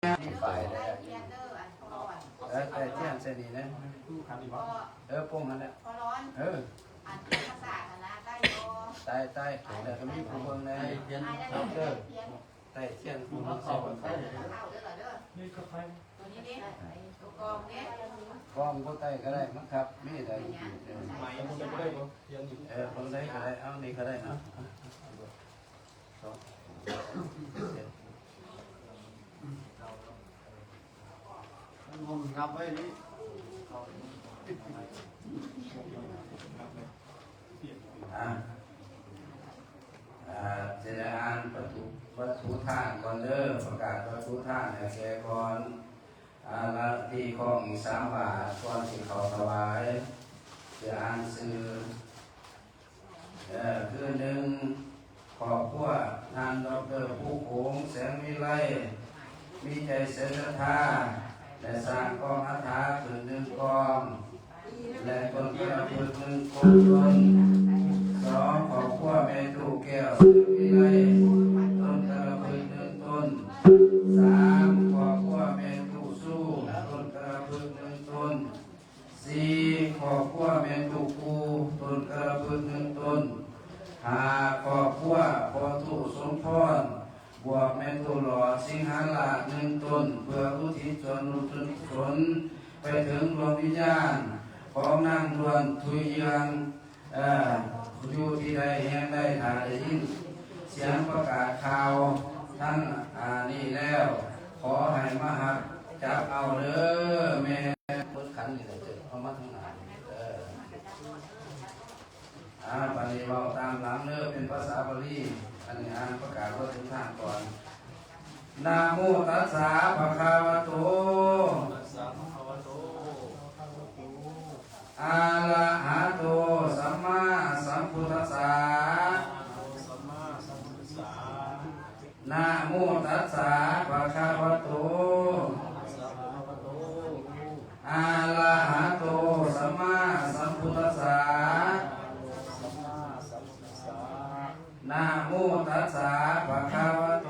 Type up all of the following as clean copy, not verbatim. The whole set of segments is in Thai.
ไปได้แต่เที่ยงเสนีนะโป้งนั่นแหละอันที่ภาษาคณะใต้โยใต้แต่ก็มีผู้เบิ่งในเพียนใต้เที่ยงผู้เบิ่งใส่คนไทยนี่กาแฟตัวนี้ดิตัวกองเนี่ยกองก็ใต้ก็ได้มั้งครับมีได้คนใดก็ได้เอานี่ก็ได้เอาผมงับไว้นี่จะได้อ่านวัตถุท่านก่อนเด้อประกาศวัตถุท่านแก่ก่อนละที่ของอีก3 บาทก่อนที่เขาถวายจะอ่านสื่อคือ1ขอบคุณท่านดร.ผู้โขงแสงวิไลมีใจเสด็จท่าและสร้างกองอาถาขึ้น1 กองและต้นกระพุ้1 โคนต้น2ขอบคุณแม่ตู้แก้ววิไลต้นกระพุ้1 ต้น3ขอบคุณแม่ตู้สู้ต้นกระพุ้1 ต้น4ขอบคุณแม่ตู้กูต้นกระพุ้1 ต้น5ขอบคุณพ่อตู้สมพรบวกแม่ตู้หล่อสิงหาราช1 ต้นเพื่ออุทิศส่วนบุญกุศลไปถึงดวงวิญญาณของนางดวนทุยยังอยู่ที่ใดแห่งใดถ้าได้ยินเสียงประกาศข่าวทั้งนี้แล้วขอให้มหักจับเอาเด้อแม่พุทธขันนี่จะเอามาทั้งหลายปฏิบัติตามหลังเด้อเป็นภาษาบาลีอันนี้อ่านประกาศว่าถึงท่านก่อนนะโมตัสสะภะคะวะโตอะระหะโตสัมมาสัมพุทธัสสะนะโมตัสสะภะคะวะโตอะระหะโตสัมมาสัมพุทธัสสะนะโมตัสสะภะคะวะโต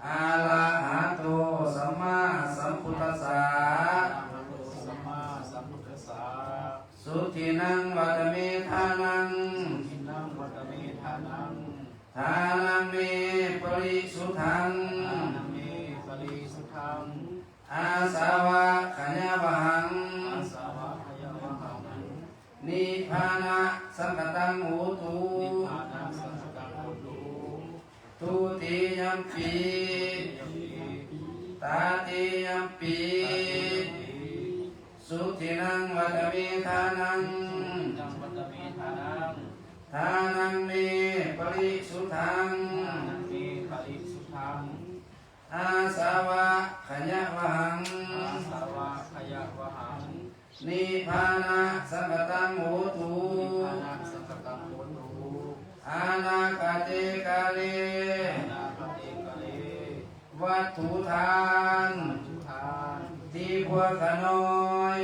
อะระหะโตสัมมาสัมพุทธัสสะสุทินังวัตเมธานังทานังเมปริสุทังอาสาวะขัญญาวังนิพพานะสังกตังโหตุทุติยัมปีตาติยัมปีสุทินังวัตเมธานังทานังเมปริสุทังอาสาวะขัญญาวังนิพพานะสังกตังโหตุอานาคาเตกาเลวัตถุทานที่พวกขน้อย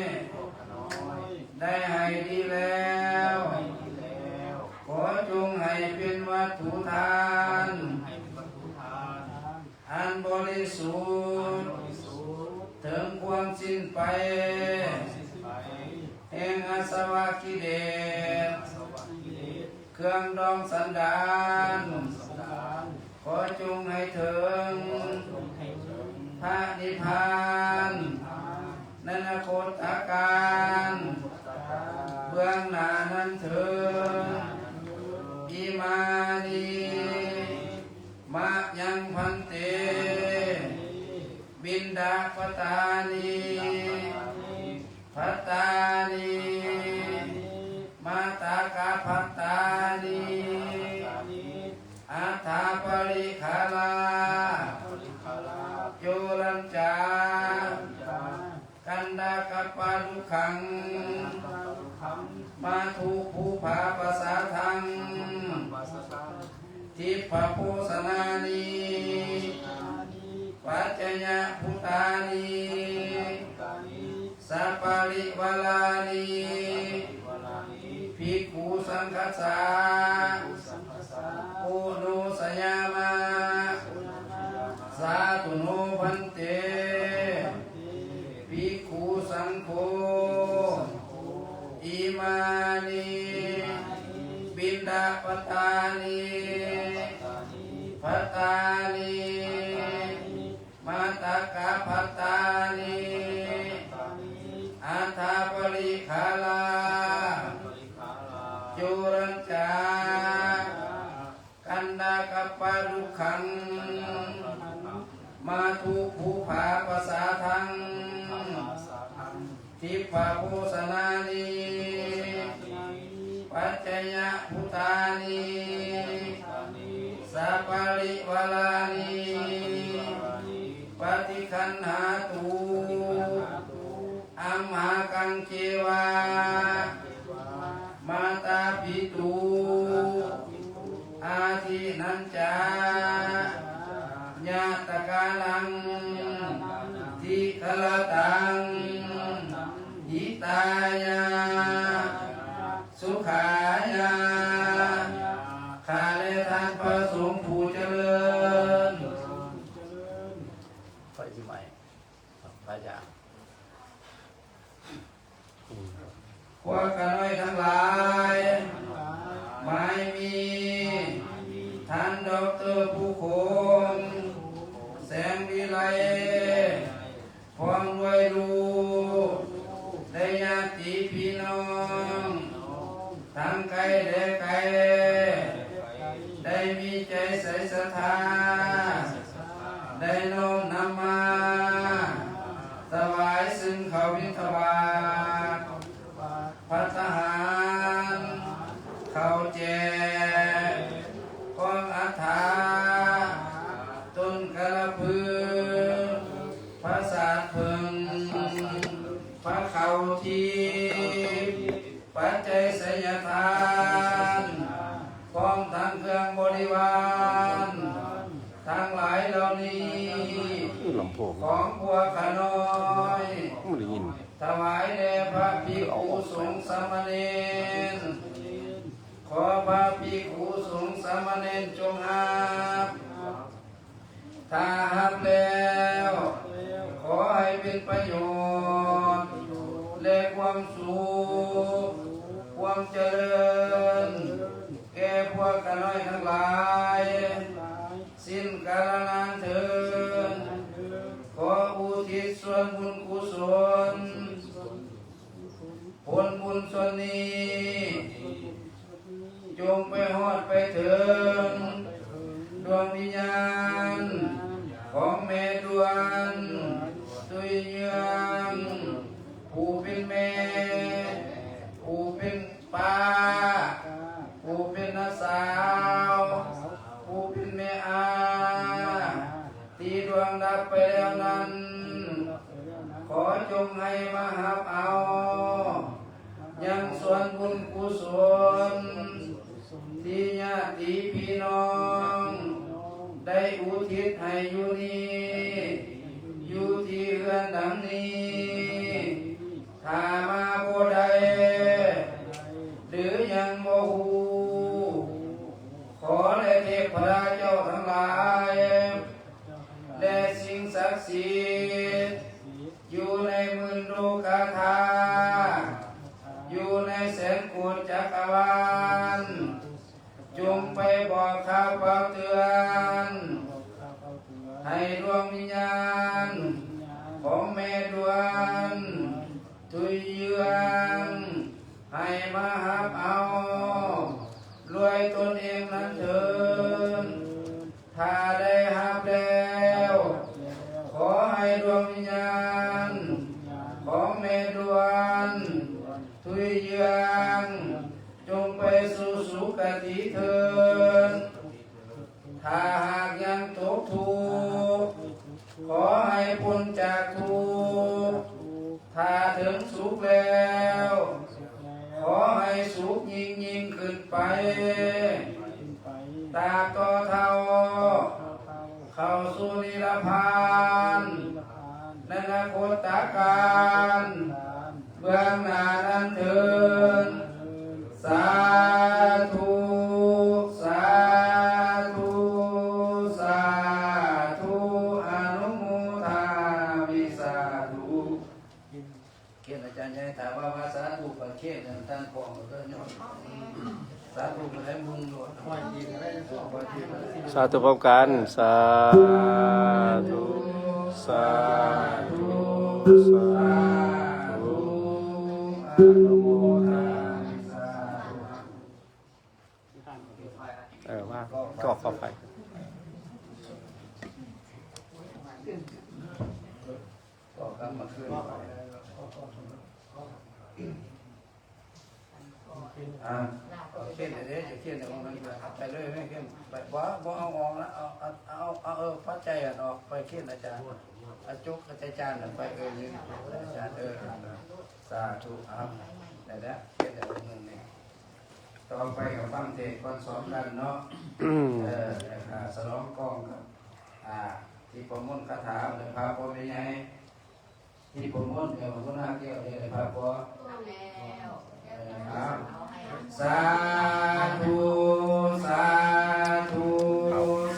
ได้ให้ดีแล้วขอจงให้เป็นวัตถุทานอันบริสุทธิ์ถึงความสิ้นไปแห่งอาสวะกิเลสเครื่องดองสันดานขอจงให้ถึงพระนิพพานในอนาคตอาการเบื้องหน้านั้นถึงอิมานีมะยังพันเตบินดาปตานีพัตตานีมาตากาพัตตานีอัฏฐาปริคาลาโยรัญจากันดากปาลุขังมาทุภูภาปสาทังทิพโพสนานีปัจจยพุตานีสัพปริวาลานีภิกขุสังฆสาโอโนสยามะ นิมาตากะพัตตานิอัฏฐปริคาลาจุรัญจากันดากัปปะรุขังมาทุภูภาภาษาทังทิพพาภูสนานิปัจจยพุตานิสัพพะริวาลานิปฏิคันหาตุอัมหากังเจวามาตาปิตุอาทินันจาญาตกาลังทิคลตังหิตายาสุขายาข้าและท่านพระสงฆ์ผู้เจริญไปที่ใหม่พระยาพวกกันน้อยทั้งหลายไม่มีท่านดอกเตอร์ผู้คงแสงวิไลพร้อมด้วยลูกได้ญาติพี่น้องทั้งไกลและไกลได้มีใจใส่ศรัทธาได้น้อมนำมาถวายซึ่งเขาบิณฑบาตภัตตาหารข้าวแจกของอัฐาต้นกระพือพระศาสตร์พึงพระเขาทีปัจจัยไสยทานพร้อมทั้งเครื่องบริวารทั้งหลายเหล่านี้ของพวกข้าน้อยถวายแด่พระภิกขุสงฆ์สามเณรขอพระภิกขุสงฆ์สามเณรจงรับถ้ารับแล้วขอให้เป็นประโยชน์และความสุขความเจริญแก่พวกข้าน้อยทั้งหลายสิ้นกาลนานเถิดขออุทิศส่วนบุญกุศลผลบุญส่วนนี้จงไปฮอดไปถึงดวงวิญญาณของแม่ดวนตุยเยืองผู้เป็นแม่ผู้เป็นป้าผู้เป็นน้าสาวผู้เป็นแม่อาที่ดวงดับไปแล้วนั้นขอจงให้มาหับเอายังส่วนบุญกุศลที่ญาติพี่น้องได้อุทิศให้อยู่นี้อยู่ที่เรือนดังนี้ถ้ามาบ่ได้หรือยังบ่ฮู้ขอและเทพเจ้าทั้งหลายและสิ่งศักดิ์สิทธิ์อยู่ในหมื่นโลกธาตุอยู่ในแสนโกฏจักรวาลจงไปบอกข่าวเป่าเตือนให้ดวงวิญญาณของแม่ดวนตุยเยืองให้มาหับเอารวยตนเองนั้นเถิดถ้าได้หับแล้วขอให้ดวงวิญญาณของแม่ดวนตุยเยืองจงไปสู่สุคติเถิดถ้าหากยังตกทุกข์ขอให้พ้นจากทุกข์ถ้าถึงสุขแล้วขอให้สุขยิ่งขึ้นไปตราบต่อเท่าเข้าสู่นิพพานในอนาคตการเบื้องหน้านั้นเถิดสาธุสาธุสาธุอนุโมทามิสาธุเขียนอาจารย์ใหญ่ถามว่าภาษาถูกประเทศท่านของก็ยอด สาธุไปได้บุญด้วย ปล่อยดีก็ได้สองปล่อยดีก็ได้ สาธุพร้อมกันสาธุสาธุสาธุ อนุโมทนาสาธุ ว่าก็ขอไป ก็กำมาคืนไปโอเคเดี๋ยวจะเขียนเดี๋ยวมันไปเลยไม่เขียนไปบ่เอาออกนะเอาพัดใจออกไปเขียนอาจารย์อาจุกอาจารย์ไปนี่อาจารย์สาธุครับแต่แล้วเขียนเดี๋ยวมันนี่ต่อไปกับฟังเทศก่อนสอนกันเนาะสลองกองครับที่ประมวลคาถาเลยพาพ่อไปไงที่ประมวลเดี๋ยวคุณอาเกี่ยวเลยพาพ่อสาธุสาธุ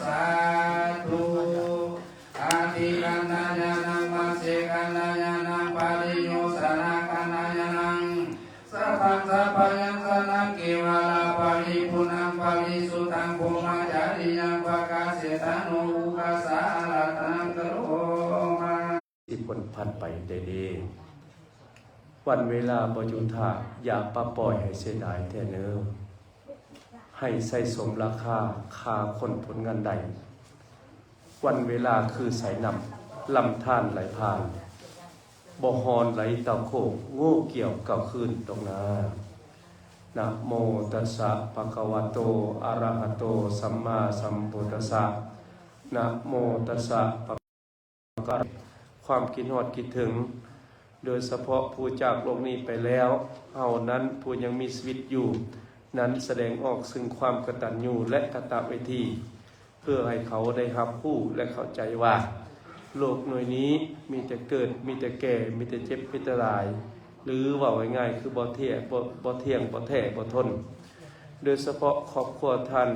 สาธุอาทิกัณญานังมาเสกัณญานังปาริโยสนากัณญานังสัพพังสัพพยังสนังเกวาลาปาริปุนังปาริสุตังภูมาจาริยังปะกาเสตานุอุกาสาลัตนังกโรมา ที่ผลพันไปได้ดีวันเวลาประยุทธะอย่าปะปล่อยให้เสียดายแท้เนื้อให้ใส่สมราคาค่าคนผลงานใดวันเวลาคือสายนำลำธารไหลผ่านบ่ฮอนไหลเต่าโคกโง่เกี่ยวกับคืนตรงนานะโมตัสสะภะคะวะโตอะระหะโตสัมมาสัมพุทธัสสะนะโมตัสสะภะคะวะโตความคิดฮอดคิดถึงโดยเฉพาะผู้จากโลกนี้ไปแล้วเฮานั้นผู้ยังมีชีวิตอยู่นั้นแสดงออกซึ่งความกตัญญูและกตเวทีเพื่อให้เขาได้รับรู้และเข้าใจว่าโลกหน่วยนี้มีแต่เกิดมีแต่แก่มีแต่เจ็บมีแต่ตายหรือว่าง่ายๆคือบ่เที่ยงบ่แท้บ่ทนโดยเฉพาะครอบครัวท่าน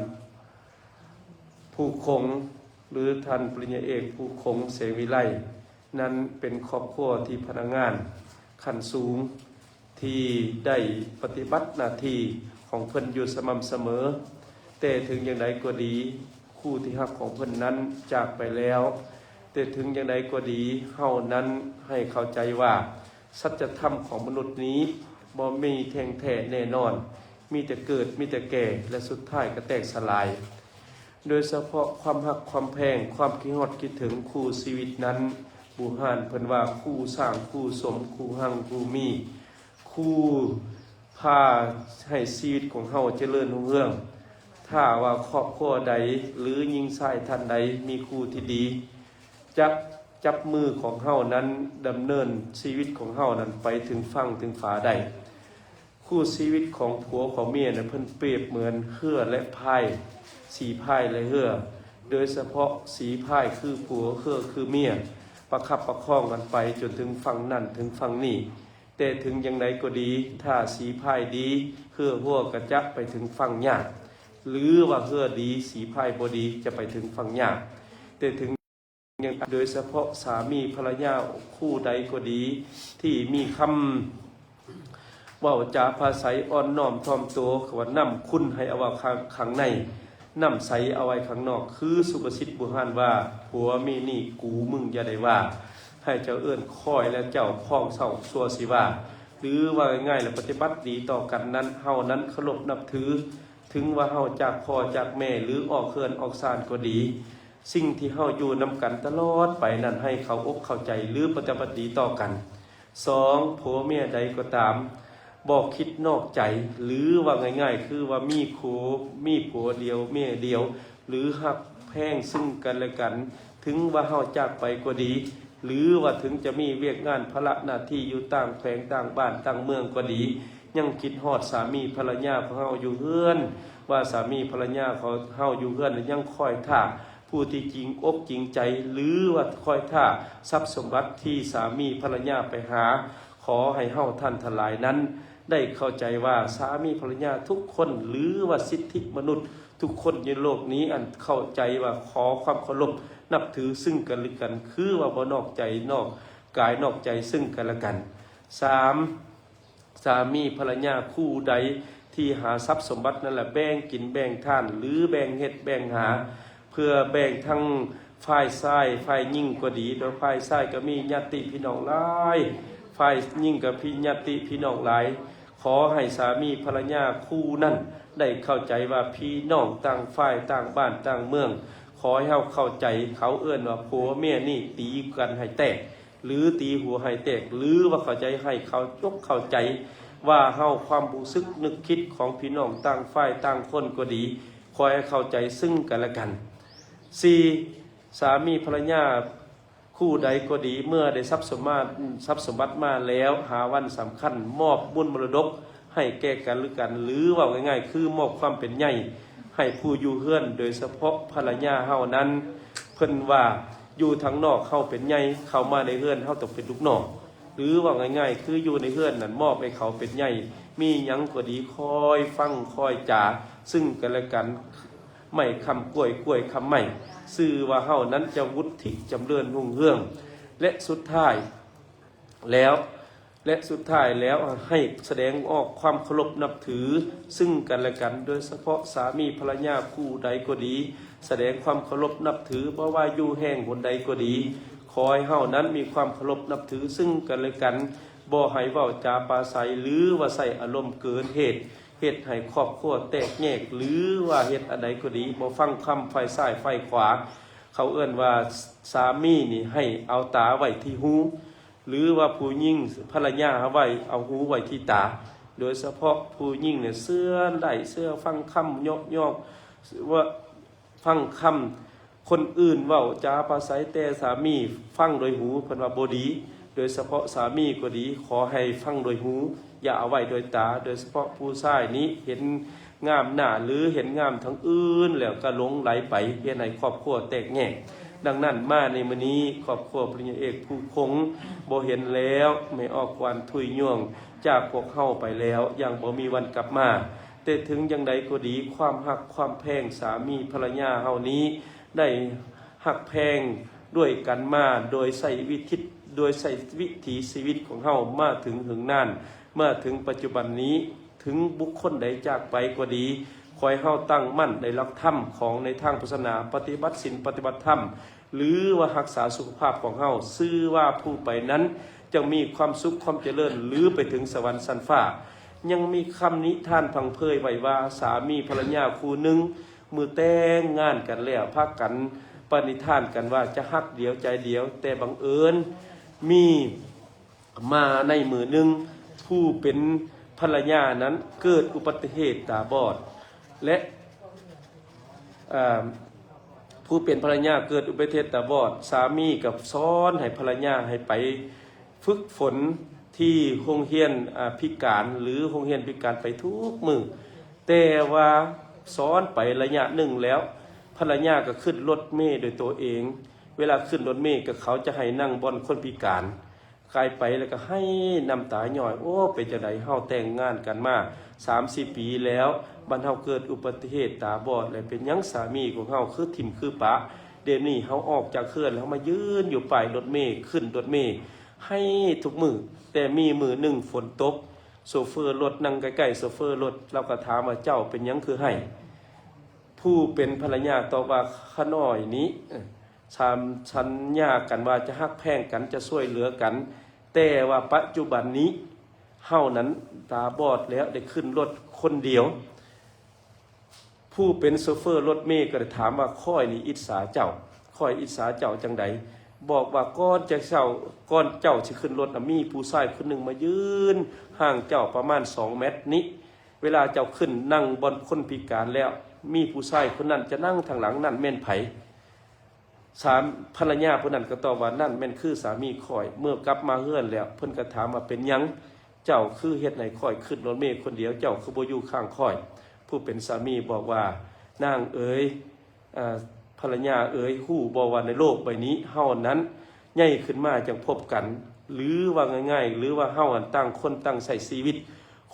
ผู้คงหรือท่านปริญญาเอกผู้คงเสวิไลนั้นเป็นครอบครัวที่พนักงานขั้นสูงที่ได้ปฏิบัติหน้าที่ของเพิ่นอยู่สม่ำเสมอแต่ถึงอย่างใดก็ดีคู่ที่ฮักของเพิ่นนั้นจากไปแล้วแต่ถึงอย่างใดก็ดีเฮานั้นให้เข้าใจว่าสัจธรรมของมนุษย์นี้บ่มีแท่งแท้แน่นอนมีแต่เกิดมีแต่แก่และสุดท้ายก็แตกสลายโดยเฉพาะความฮักความแพงความคิดฮอดคิดถึงคู่ชีวิตนั้นบูฮานเพิ่นว่าคู่สร้างคู่สมคู่หังคู่มีคู่พาให้ชีวิตของเฮาเจริญรุ่งเรืองถ้าว่าครอบครัวใดหรือหญิงชายท่านใดมีคู่ที่ดีจับมือของเฮานั้นดำเนินชีวิตของเฮานั้นไปถึงฝั่งถึงฝาใดคู่ชีวิตของผัวของเมียนั้นเพิ่นเปรียบเหมือนเหือและพายสีพายและเหือโดยเฉพาะสีพายคือผัวเหือคือเมียประคับประคองกันไปจนถึงฝั่งนั่นถึงฝั่งนี้แต่ถึงอย่างไรก็ดีถ้าสีพายดีเหือหัวกระจะไปถึงฝั่งยากหรือว่าเหือดีสีพายบ่ดีจะไปถึงฝั่งยากแต่ถึงอย่างโดยเฉพาะสามีภรรยาคู่ใดก็ดีที่มีคำว่าจาภาษาอ่อนน้อมถ่อมตัวว่านำคุณให้เอาไว้ข้างในนำใสเอาไว้ข้างนอกคือสุภาษิตโบราณว่าผัวมีนี่กูมึงอย่าได้ว่าให้เจ้าเอื้อนคอยและเจ้าพ้องเศร้าซัวสิว่าหรือว่าง่ายๆและปฏิบัติดีต่อกันนั้นเฮานั้นเคารพนับถือถึงว่าเฮาจากพ่อจากแม่หรือออกเคือนออกศาลก็ดีสิ่งที่เฮาอยู่นำกันตลอดไปนั้นให้เขาอกเข้าใจหรือปฏิบัติดีต่อกัน2ผัวเมียใดก็ตามบอกคิดนอกใจหรือว่าง่ายๆคือว่ามีผัวเดียวเมียเดียวหรือหักแพงซึ่งกันและกันถึงว่าเฮาจากไปก็ดีหรือว่าถึงจะมีเวียกงานภาระหน้าที่อยู่ต่างแขวงต่างบ้านต่างเมืองก็ดียังคิดฮอดสามีภรรยาของเฮาอยู่เฮือนว่าสามีภรรยาของเฮาอยู่เฮือนยังคอยท่าผู้ที่จริงอกจริงใจหรือว่าคอยท่าทรัพย์สมบัติที่สามีภรรยาไปหาขอให้เฮาท่านทั้งหลายนั้นได้เข้าใจว่าสามีภรรยาทุกคนหรือว่าสิทธิมนุษย์ทุกคนในโลกนี้อันเข้าใจว่าขอความเคารพนับถือซึ่งกันและกันคือว่าบ่นอกใจนอกกายนอกใจซึ่งกันและกัน3สามีภรรยาคู่ใด ที่หาทรัพย์สมบัตินั่นแหละแบ่งกินแบ่งทานหรือแบ่งเฮ็ดแบ่งหาเพื่อแบ่งทั้งฝ่ายซ้ายฝ่ายยิ่งก็ดีโดยฝ่ายซ้ายก็มีญาติพี่น้องหลายฝ่ายยิ่งกับพี่ญาติพี่น้องหลายขอให้สามีภรรยาคู่นั้นได้เข้าใจว่าพี่น้องต่างฝ่ายต่างบ้านต่างเมืองขอให้เฮาเข้าใจเขาเอื้อนว่าผัวเมียนี่ตีกันให้แตกหรือตีหัวให้แตกหรือว่าเข้าใจให้เขายกเข้าใจว่าเฮาความรู้สึกนึกคิดของพี่น้องต่างฝ่ายต่างคนก็ดีขอให้เข้าใจซึ่งกันและกัน 4. สามีภรรยาคู่ใดก็ดีเมื่อได้ทรัพย์สมบัติมาแล้วหาวันสำคัญมอบบุญมรดกให้แก่กันหรือกันหรือว่าง่ายๆคือมอบความเป็นใหญ่ให้ผู้อยู่เฮือนโดยเฉพาะภรรยาเฮานั้นเพิ่นว่าอยู่ทางนอกเข้าเป็นใหญ่เข้ามาในเฮือนเฮาต้องเป็นลูกน้องหรือว่าง่ายๆคืออยู่ในเฮือนนั้นมอบให้เขาเป็นใหญ่มีหยังก็ดีคอยฟังคอยจ่าซึ่งกันและกันไม่คำกล้วยคำใหม่ซื่อว่าเฮานั้นจะวุฒิจำเริญรุ่งเรืองและสุดท้ายแล้วให้แสดงออกความเคารพนับถือซึ่งกันและกันโดยเฉพาะสามีภรรยาคู่ใดก็ดีแสดงความเคารพนับถือเพราะว่าอยู่แห่งหนใดก็ดีขอให้เฮานั้นมีความเคารพนับถือซึ่งกันและกันบ่ให้เว้าจาปาใสหรือว่าใส่อารมณ์เกินเหตุให้ครอบครัวแตกแยกหรือว่าเฮ็ดอันใดก็ดีบ่ฟังคำไฟซ้ายไฟขวาเขาเอื้อนว่าสามีนี่ให้เอาตาไว้ที่หูหรือว่าผู้หญิงภรรยาไว้เอาหูไว้ที่ตาโดยเฉพาะผู้หญิงเนี่ยเสื้อฟังคำยอกว่าฟังคำคนอื่นเว้าจาปาศัยแต่สามีฟังโดยหูเพิ่นว่าบ่ดีโดยเฉพาะสามีก็ดีขอให้ฟังโดยหูอย่าเอาไว้โดยตาโดยเฉพาะผู้ชายนี้เห็นงามหน้าหรือเห็นงามทั้งอื่นแล้วก็หลงไหลไปเฮ็ดให้ครอบครัวแตกแยกดังนั้นมาในมื้อนี้ครอบครัวปริญญาเอกผู้คงบ่เห็นแล้วไม่ออกควันทุยย่วงจากพวกเฮาไปแล้วยังบ่มีวันกลับมาแต่ถึงจังใดก็ดีความฮักความแพงสามีภรรยาเฮานี้ได้ฮักแพงด้วยกันมาโดยใช้วิถีชีวิตของเฮามาถึงนานมาถึงปัจจุบันนี้ถึงบุคคลใดจากไปก็ดีขอให้เฮาตั้งมั่นในหลักธรรมของในทางพุทธศาสนาปฏิบัติศีลปฏิบัติธรรมหรือว่ารักษาสุขภาพของเฮาซื่อว่าผู้ไปนั้นจะมีความสุขความเจริญหรือไปถึงสวรรค์ชั้นฟ้ายังมีคำนิทานพังเพยไว้ว่าสามีภรรยาคู่หนึ่งมือแต่งงานกันแล้วพากันปณิธานกันว่าจะฮักเดียวใจเดียวแต่บังเอิญมีมาในมือหนึ่งผู้เป็นภรรยานั้นเกิดอุบัติเหตุตาบอดและผู้เป็นภรรยาเกิดอุบัติเหตุตาบอดสามีกับซ้อนให้ภรรยาให้ไปฝึกฝนที่โรงเรียนพิการหรือโรงเรียนพิการไปทุกมือแต่ว่าซ้อนไประยะหนึ่งแล้วภรรยาก็ขึ้นรถเมล์โดยตัวเองเวลาขึ้นรถเมล์ก็เขาจะให้นั่งบนคนพิการกายไปแล้วก็ให้น้ำตาหน่อยโอ้เป็นจังไดเฮาแต่งงานกันมา30 ปีแล้วบัดเฮาเกิดอุบัติเหตุตาบอดแล้วเป็นหยังสามีของเฮาคือทิ่มคือปะเดี๋ยวนี้เฮาออกจากเครื่องแล้วมายืนอยู่ป้ายรถเมล์ขึ้นรถเมล์ให้ทุกมือแต่มีมือหนึ่งฝนตกโซเฟอร์รถนั่งใกล้ๆโซเฟอร์รถเราก็ถามว่าเจ้าเป็นหยังคือให้ผู้เป็นภรรยาตอบว่าขน้อยนี้สัญญากันว่าจะฮักแพงกันจะช่วยเหลือกันแต่ว่าปัจจุบันนี้เฮานั้นตาบอดแล้วได้ขึ้นรถคนเดียวผู้เป็นโซเฟอร์รถเมล์ก็ได้ถามว่าค่อยนี่อิจฉาเจ้าค่อยอิจฉาเจ้าจังใดบอกว่าก่อนเจ้าสิขึ้นรถมีผู้ชายคนหนึ่งมายืนห่างเจ้าประมาณ2 เมตรนี้เวลาเจ้าขึ้นนั่งบนคนพิการแล้วมีผู้ชายคนนั้นจะนั่งทางหลังนั่นแม่นไผภรรยาผู้นั้นก็ตอบว่านั่นแม่นคือสามีข่อยเมื่อกลับมาเฮือนแล้วเพิ่นก็ถามว่าเป็นหยังเจ้าคือเฮ็ดให้ข่อยขึ้นรถเมล์คนเดียวเจ้าคือบ่อยู่ข้างข่อยผู้เป็นสามีบอกว่านางเอ๋ยภรรยาเอ๋ยฮู้บ่ว่าในโลกใบนี้เฮานั้นใหญ่ขึ้นมาจังพบกันหรือว่าง่ายๆหรือว่าเฮาต่างคนต่างใช้ชีวิต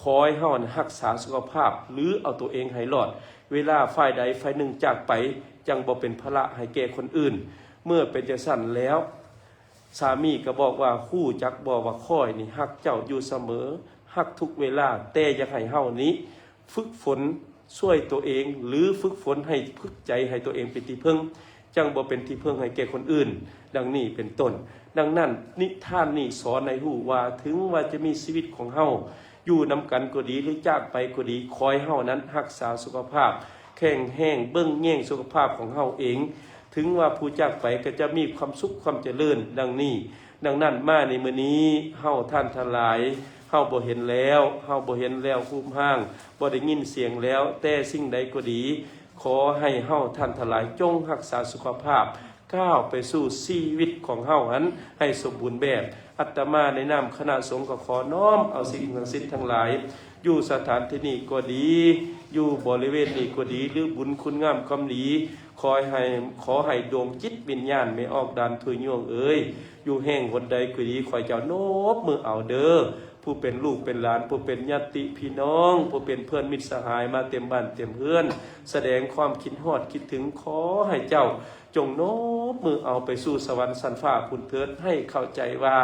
ขอให้เฮารักษาสุขภาพหรือเอาตัวเองให้รอดเวลาฝ่ายใดฝ่ายหนึ่งจากไปจังบ่เป็นภาระให้แก่คนอื่นเมื่อเป็นจังซั่นแล้วสามีก็บอกว่าฮู้จักบ่ว่าค่อยนี่ฮักเจ้าอยู่เสมอฮักทุกเวลาแต่อยากให้เฮานี้ ฝึกฝนช่วยตัวเองหรือฝึกฝนให้ฝึกใจให้ตัวเองเป็นที่พึ่งจังบ่เป็นที่พึ่งให้แก่คนอื่นดังนี้เป็นต้นดังนั้นนิทานนี้สอนให้รู้ว่าถึงว่าจะมีชีวิตของเฮาอยู่นำกันก็ดีหรือจากไปก็ดีคอยเฮานั้นรักษาสุขภาพแข็งแรงเบิ่งแย่งสุขภาพของเฮาเองถึงว่าผู้จากไปก็จะมีความสุขความเจริญดังนี้ดังนั้นมาในมื้อนี้เฮาท่านทั้งหลายเฮาบ่เห็นแล้วคูมห้างบ่ได้ยินเสียงแล้วแต่สิ่งใดก็ดีขอให้เฮาท่านทั้งหลายจงรักษาสุขภาพก้าวไปสู่ชีวิตของเฮานั้นให้สมบูรณ์แบบอาตมาในนามคณะสงฆ์ก็ขอน้อมเอาสิ่งศักดิ์สิทธิ์ทั้งหลายอยู่สถานที่นี้ก็ดีอยู่บริเวณนี้ก็ดีหรือบุญคุณงามความดีขอให้ดวงจิตวิญญาณไม่ออกดันถุยโยงอยู่แห่งหนใดก็ดีขอเจ้าโนบมือเอาเด้อผู้เป็นลูกเป็นหลานผู้เป็นญาติพี่น้องผู้เป็นเพื่อนมิตรสหายมาเต็มบ้านเต็มเพื่อนแสดงความคิดฮอดคิดถึงขอให้เจ้าจงโน้มมือเอาไปสู่สวรรค์สันฟ้าคุณเถิดให้เข้าใจว่า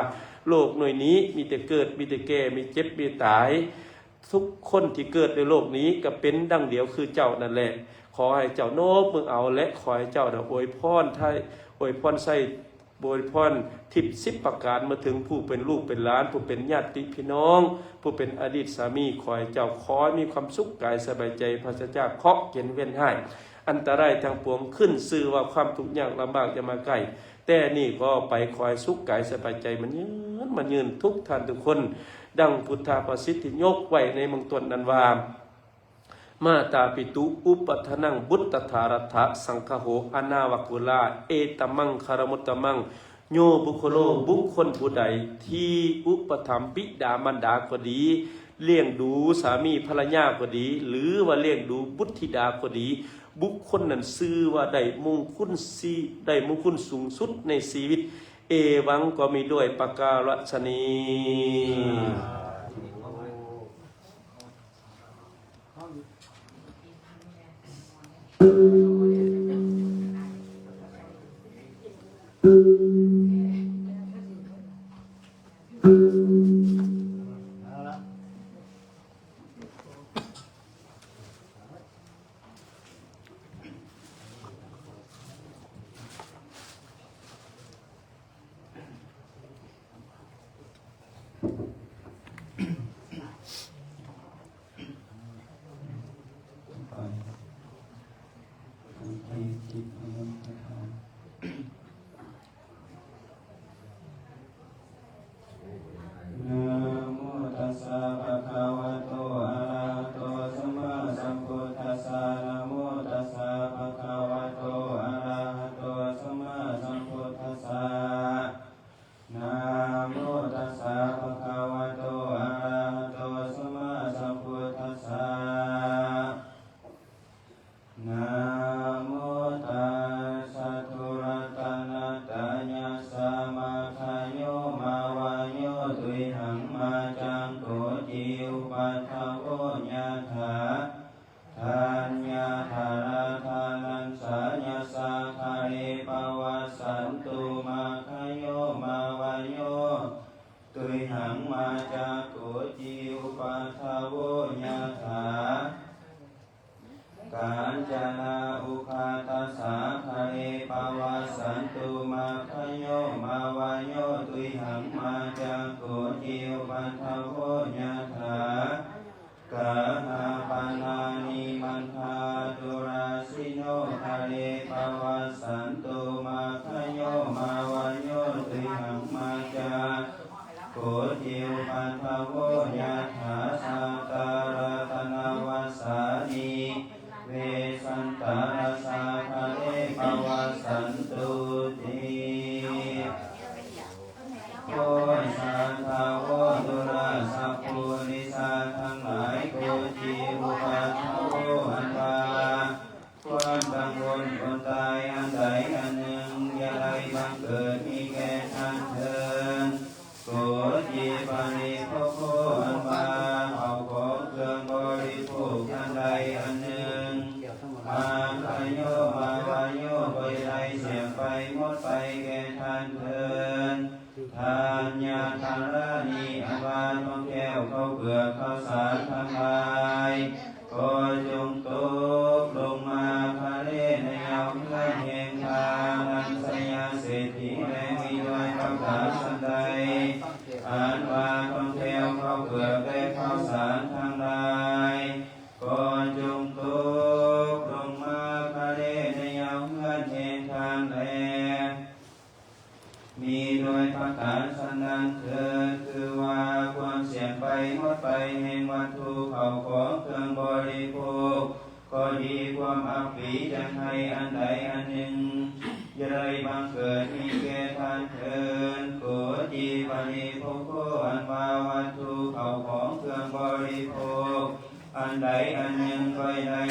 โลกหน่วยนี้มีแต่เกิดมีแต่แก่มีเจ็บมีตายทุกคนที่เกิดในโลกนี้ก็เป็นดังเดียวคือเจ้านั่นแหละขอให้เจ้าโน้มมือเอาและขอให้เจ้าอวยพรใส่บริพรทิพย์10ประการมาถึงผู้เป็นลูกเป็นหลานผู้เป็นญาติพี่น้องผู้เป็นอดีตสามีขอให้เจ้าขอมีความสุขกายสบายใจพระเจ้าเคาะเย็นเว้นให้อันตรายทางปวงขึ้นซื่อว่าความทุกข์ยากลำบากจะมาใกล้แต่นี่ก็ไปคอยสุขกายสบายใจมันยืนทุกท่านทุกคนดังพุทธาประสิทธิยกไว้ในเมืองตนนั้นว่ามาตาปิตุอุปทนังบุตตถารัฐะสังฆโหอนาวกุลาเอตมังคารมุตตมังโยบุคโลบุคคลผู้ใดที่อุปถัมภ์บิดามารดาก็ดีเลี้ยงดูสามีภรรยาก็ดีหรือว่าเลี้ยงดูบุตรธิดาก็ดีบุคคลนั้นชื่อว่าได้มงคลสูงสุดในชีวิตเอวังก็มีด้วยประการฉนี้ข ก็จงตกลงมาภายในในเงาเพื่อนแห่งทางอันสยามเศรษฐีและมีด้วยประกาศสันใดอ่านว่าท่องเที่ยวเข้าเกือบได้เข้าสารทางใดก็จงตกลงมาภายในในเงาเพื่อนแห่งทางแลมีโดยประกาศสันนั้นเถิดคือว่าความเสี่ยงไปหมดไปแห่งวัตถุเข้าของเครื่องบริโภคก็ดีความอับปีจังให้อันใดอันหนึ่งอย่าได้บังเกิดมีแก่ท่านเถิดโกจีปณิโภโคอันว่าวัตถุเข้าของเครื่องบริโภคอันใดอันหนึ่งก็ได้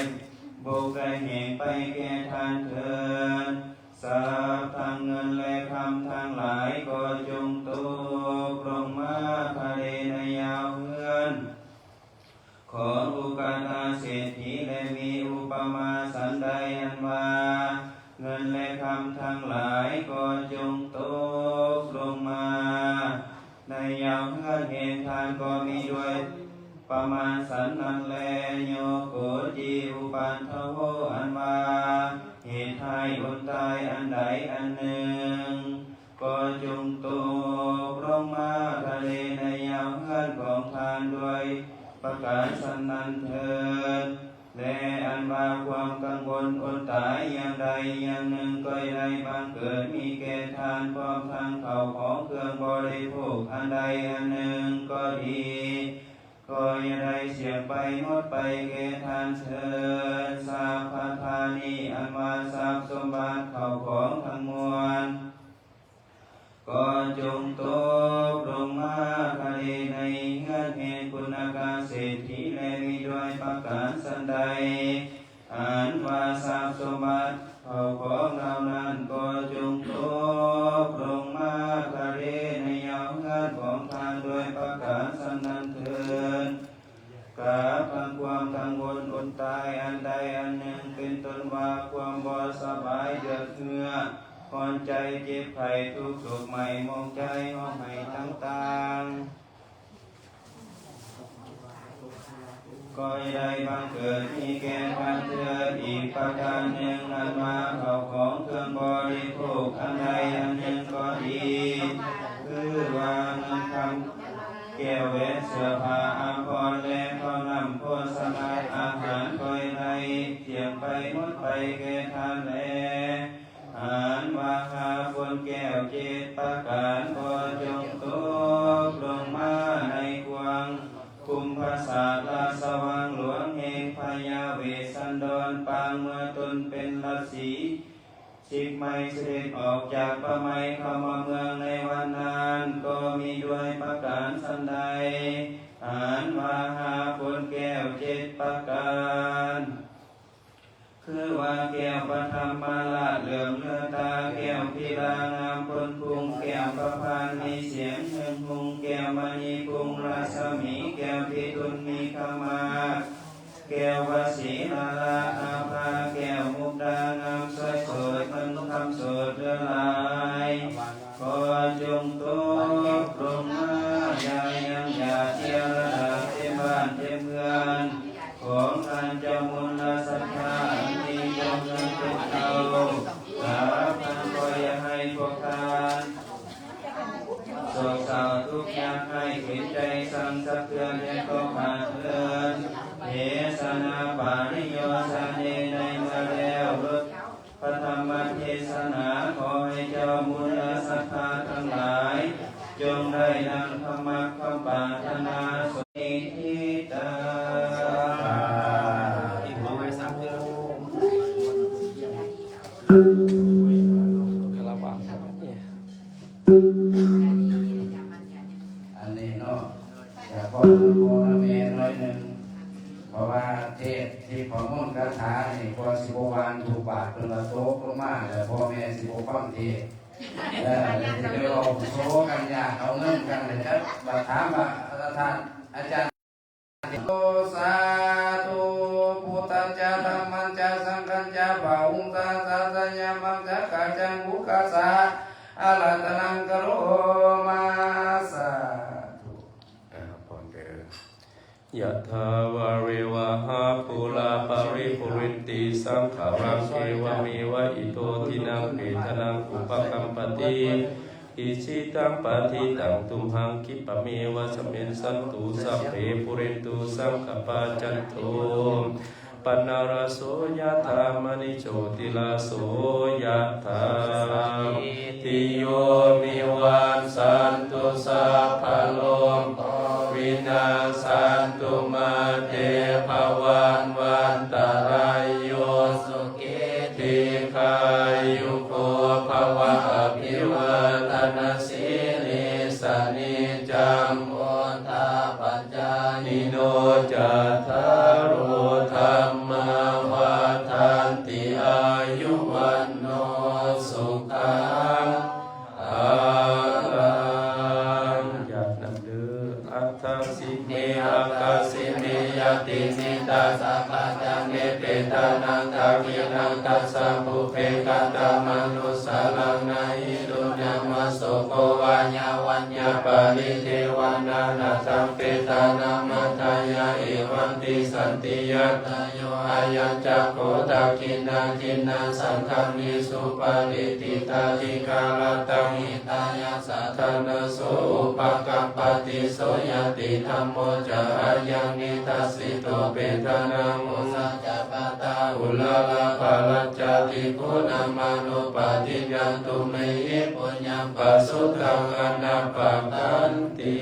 โบกได้แห่งไปแก่ท่านเถิดทรัพย์ทางเงินและคำทางหลายก็จงตกลงมาภายในยาวเฮือนของอุกาตาเศรษฐีและมีอุปมาสันใดอันว่าเงินและคำทางหลายก็จงตกลงมาในยาวเฮือนเหตุทานก็มีด้วยประมาณสันนั้นแลโยโกจีอุปันทโวอันว่าเหตุให้อดตายอันใดอันหนึ่งก็จงตกลงมาทะเลในยาวเฮือนของทานด้วยประกาศสันนั้นเถิดและอันว่าความกังวลอดตายอย่างใดอย่างหนึ่งก็ได้บังเกิดมีแก่ทานพร้อมทั้งข้าวของเครื่องบริโภคอันใดอันหนึ่งก็ดีก็อย่าได้เสียไปหมดไปแก่ทานเถิดสาพาธานีอันว่าทรัพย์สมบัติข้าวของทั้งมวลก็จงตกลงมาทะเลในเงื่อนแห่งคุณกาเศรษฐีและมีด้วยประการสันใดอ่านว่าทรัพย์สมบัติข้าวของเหล่านั้นก็จงตกลงมาทะเลในยาวเงื่อนของทานด้วยประการสันนั้นเถิดกาพังความกังวลอดตายอันใดอันหนึ่งเป็นต้นว่าความบ่สบายเดือดเหือดผ่อนใจเจ็บไข้ทุกข์โศกใหม่มองใจห้องให้ต่างๆก็ได้บังเกิดมีแก่ท่านเถิดอีกประการหนึ่งอันว่าข้าวของเครื่องบริโภคอันใดอันหนึ่งก็ดีคือว่าเงินคำแก้วแหวนเสื้อผ้าอาภรณ์และข้าวนำโภชนาอาหารก็ได้เที่ยงไปหมดไปแก่ท่านแลอ่านว่าหาบนแก้วเจตประการก็จงตกลงมาในกวางคุมภาษาลาสว่างหลวงแห่งพญาเวสสันดรปางเมื่อตนเป็นฤาษีชิกไม่เสด็จออกจากพระไมยเข้ามาเมืองในวันนั้นก็มีด้วยประการสันใดอ่านว่าหาบนแก้วเจตประการคือว่าแก้วปฐมมาละเหลื่อมเลือตาแก้วพิลางามพ้นพุงแก้วประพานมีเสียงหึงหุงแก้วมณีพุงราชมีแก้วพิทุนมีขมาแก้ววสีลาลาอาภาแก้วมุกดางามสวยสดมันคำสดเรือลายขอจงตกลงมาอย่ายังอย่าเทียระดับเต็มบ้านเต็มเมืองของท่านเจ้ามุลศรัทธาอันนี้จงเงินเป็นเอาสาพันก็อย่าให้พวกท่านโศกเศร้าทุกอย่างให้เข็นใจสั่งสะเทือนและก็ขาดเลินเทศนาปาริโยสาเนในเมื่อแล้วลดพระธรรมเทศนาขอให้เจ้ามุลศรัทธาทั้งหลายจงได้นำธรรมะคำปรารถนาสุนิทิตาอันนี้เนาะแต่พอโมนเมน้อยหนึ่งเพราะว่าเทศที่พอมุ่นคาถานี่พอสิบวันถูกบาทเป็นละโต๊ะลงมาแต่พ่อแม่สิบฟังเทศเลยจะไปเอาโซ่กันยาเอาเงินกันเลยจะมาถามว่าท่านอาจารย์โตสาธุพุทธเจ้าธรรมัญเจ้าสังฆัญเจ้าบ่าวตาสาสัญญามังจักกาจังบุกาสาอาลัตนังกโรมาสาธุ พรเด้อ ยะถาวาริวหาภูลาปริภูรินติสังขารังเอวเมวะอิโตทินังเปตนังอุปกัมปติอิชิตังปฏิตังตุมหังคิปะเมวะสมินสันตุสัพเพปุเรนตุสังขปาจันโทปนาราโสยะธามณิโชติลาโสยะธาติโยมิวันสันตุสัพพะโลกวินาสันตุมาเตภวันวันตรายโยสุขิติขายุโกภวะอภิวาทนาสิริสนิจังโอทาปัจจานิโนจัตตารโอธัมมาวัฏันติอายุวันโนสุขังภาลังญาตินำเด้ออัตถสิเมอากาสิเมยตินิตาสัพพะจเมเปตานังตาคินังตัสสะภุเพกัตตมนุสสาลังนาอิตุนัมมโสโกวัญญาวัญญาปาริเทวานานาสัมเปตานามัตตายาเอวันติสันติยัตโยอายัญจักโขตักขินาทินาสังฆามิสุปาริติตาธิกาลตังหิตายาสัทธนะโสอุปกัปปติโสยติธัมโมจะอายังนิทัสสิโตเปตานังอุสัจจปตาอุลาลาภาลัจจติคุณามานุปาทิยันตุเมหิปุญญังปัสสุตังอนาปัตตันติ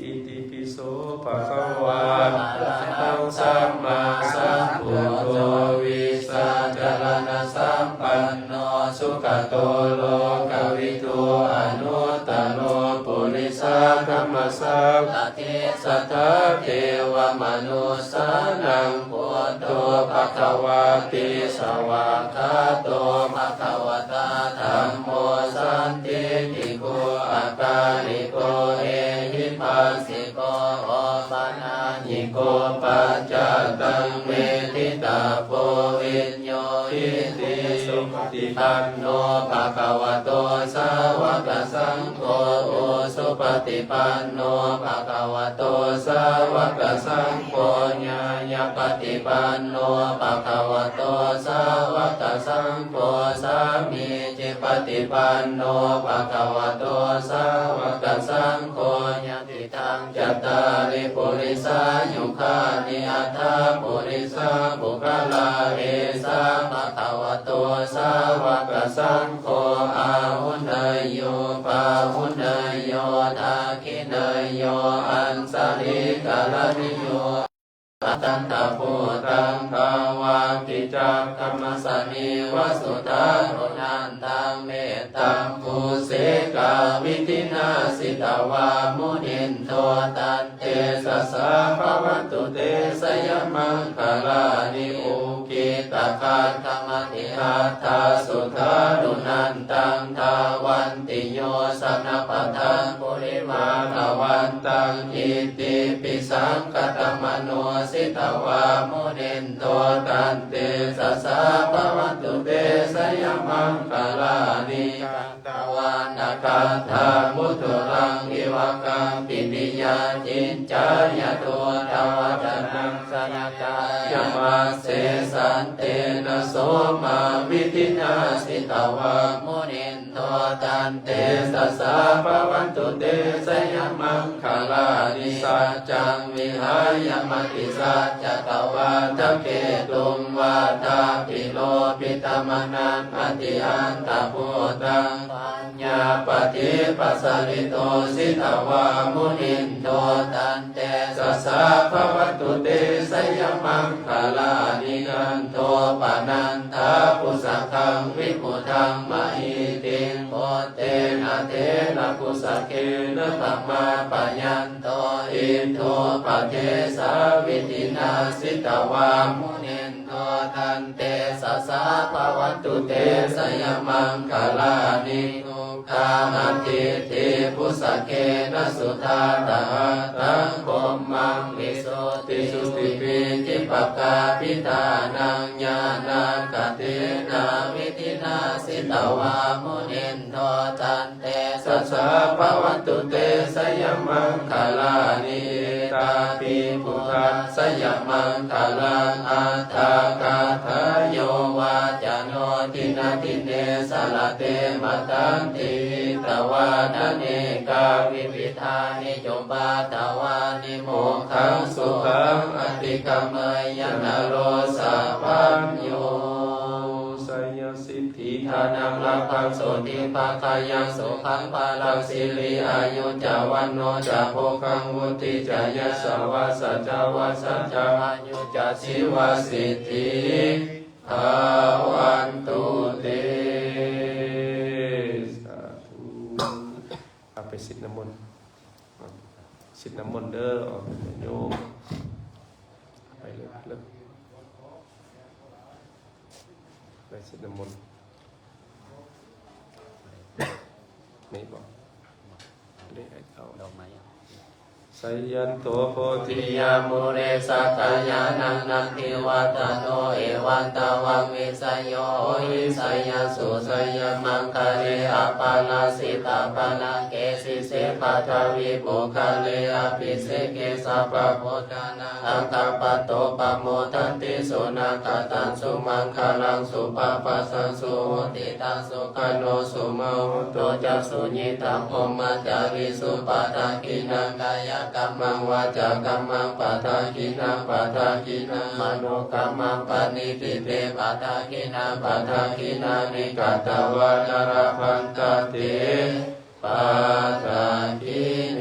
อิติปิโสภะคะวะอะระหังสัมมาสัมพุทโธวิสาจารณสัมปันโนสุขโตโลกวิทูอนุตตโรปุริสาคัมมัสสะสัทธาเทวมนุสสานังพุทโธภควาติสวากขาโตภควตาธัมโมสันติติโกอาการิโกเอหิปัสสิโกโอปานาญิโกปัจจตังเมติตาโพวิญโยหิติสุปฏิปันโนภควโตสาวกสังโฆโอสุปฏิปันโนภควโตสาวกสังโฆญาญาปฏิปันโนภควโตสาวกสังโฆสามีจิปฏิปันโนภควโตสาวกสังโฆญาติทังจัตตาริปุริสายุคานิอัตถาปุริสาบุคลาเอสาภควโตสาวกสังโฆอาหุนยโยปาหุนยโยทาคินยโยอันสาริกาลนิโยตันตะโพตังภาวากิจักขมสนิวสุตาโรนันตังเมตตังภูเสกาวิทินาสิตาวามุนินโทตันเตสสะภวันตุเตสยมังคลานิอุกิตาคาธรรมติหัตถาสุธานุนันตังทาวันติโยสันปะทังปุริมาทวันตังอิติปิสังคตมโนสิตาวามุนินโทตันเตสสะภวันตุเตสยมังคลานิตวานาคาธามุตุรังอิวกังปิติยาจินจายโตทวจนังสนากายมาเสสันเตนะโสมาวิทินาสิตาวามุนินโทตันเตสสะภวันตุเตสยมังคลานิสัจจังวิหายมติสัจจตวาทะเกตุมวาทาปิโลปิตมนังอติอันตพุตังปัญญาปฏิปัสสริโตสิตาวามุนินโทตันเตสสะภวันตุเตสยมังคลานินันโทปานันทาปุสสัคังวิปุทังมหิติงโมเตนะเทนะปุสสะเกนะตัมมาปะยันโตอินโทปะเทสาวิตินาสิตาวามุนินโทตันเตสสะภวันตุเตสยมังคลานิทุกขาหัตถิติปุสสะเกนะสุธาตาตังโคมังวิสุทธิสุติปิจิปกาพิธานังญาณังกเตนะวิธินาสิตาวามุนินโทตันเตสสะภวันตุเตสยมังคลานิ าปิปุถัสสยมังคลังอัตถกาทายโยวาจโนทินาทิเนสลเตมตันติตวาดเนกาวิวิธานิโยบาตวานิโมขังสุขังอติกามยนโรสัพพัญโยสัยสิทธิทานังลัพังโสติภาคายังสุขังภาลังสิริอายุจาวันโนจาโภคังวุติจายะสวาสัจจาวาสัจจาอายุจาสิวาสิทธิภาวันตุเตสาธุเอาไปสิทธิน้ำมนต์สิทธิน้ำมนต์เด้อออกโยมไปเลยเลยไปสิทธิน้ำมนต์ไม่บอกเรียกเอาดอกไม้สยันโตโพธิยามุเรสัตยานังนันทิวัตโนเอวันตวังวิสยโยหิสยสุสยมังคะเรอปานาสิตาปานาเกสิเสปัทวิปุคะเลอภิเสเกสัพพะโพธานังอังคปโตปโมทันติสุนักตังสุมังคลังสุปปัสสังสุโหติตังสุขโนสุมาหุโตจักสุญิตังพมมัจจาริสุปาทากินังกายกัมมังวาจากัมมังปะทากินังปะทากินังมโนกัมมังปณิทิเตปะทากินังปะทากินังนิกัตตวาจาระพันตติปะทากิเน